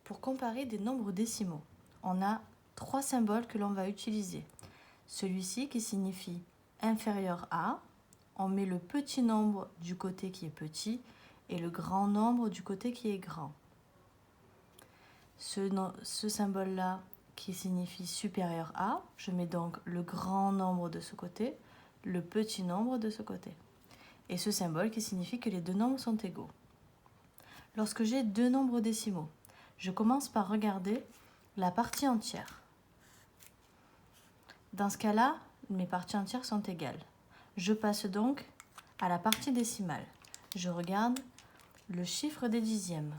Pour comparer des nombres décimaux, on a 3 symboles que l'on va utiliser. Celui-ci qui signifie inférieur à, on met le petit nombre du côté qui est petit et le grand nombre du côté qui est grand. Ce symbole-là qui signifie supérieur à, je mets donc le grand nombre de ce côté, le petit nombre de ce côté. Et ce symbole qui signifie que les deux nombres sont égaux. Lorsque j'ai deux nombres décimaux, je commence par regarder la partie entière. Dans ce cas-là, mes parties entières sont égales. Je passe donc à la partie décimale. Je regarde le chiffre des dixièmes.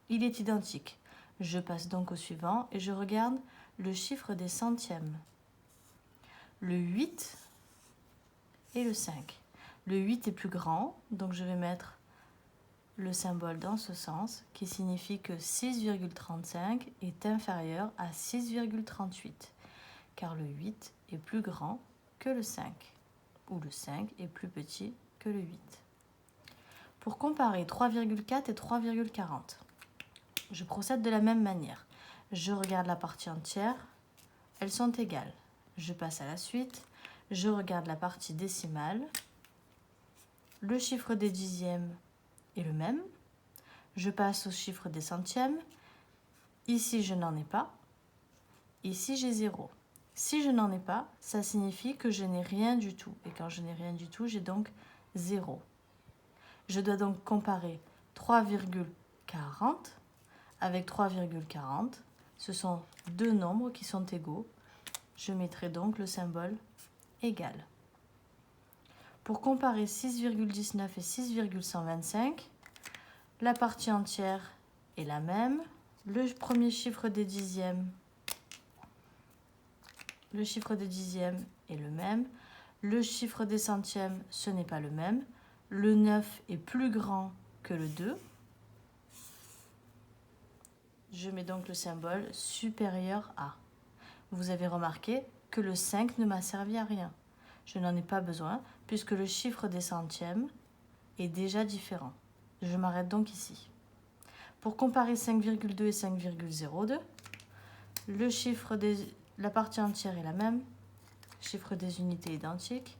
Il est identique. Je passe donc au suivant et je regarde le chiffre des centièmes. Le 8 et le 5. Le 8 est plus grand, donc je vais mettre le symbole dans ce sens, qui signifie que 6,35 est inférieur à 6,38, car le 8 est plus grand que le 5, ou le 5 est plus petit que le 8. Pour comparer 3,4 et 3,40, je procède de la même manière. Je regarde la partie entière, elles sont égales. Je passe à la suite, je regarde la partie décimale, le chiffre des dixièmes est le même. Je passe au chiffre des centièmes. Ici, je n'en ai pas. Ici, j'ai 0. Si je n'en ai pas, ça signifie que je n'ai rien du tout. Et quand je n'ai rien du tout, j'ai donc 0. Je dois donc comparer 3,40 avec 3,40. Ce sont deux nombres qui sont égaux. Je mettrai donc le symbole égal. Pour comparer 6,19 et 6,125, la partie entière est la même. Le premier chiffre des dixièmes, est le même. Le chiffre des centièmes, ce n'est pas le même. Le 9 est plus grand que le 2. Je mets donc le symbole supérieur à. Vous avez remarqué que le 5 ne m'a servi à rien. Je n'en ai pas besoin puisque le chiffre des centièmes est déjà différent. Je m'arrête donc ici. Pour comparer 5,2 et 5,02, la partie entière est la même, le chiffre des unités est identique,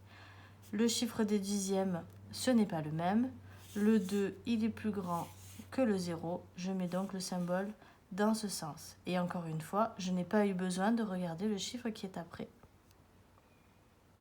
le chiffre des dixièmes, ce n'est pas le même, le 2, il est plus grand que le 0, je mets donc le symbole dans ce sens. Et encore une fois, je n'ai pas eu besoin de regarder le chiffre qui est après.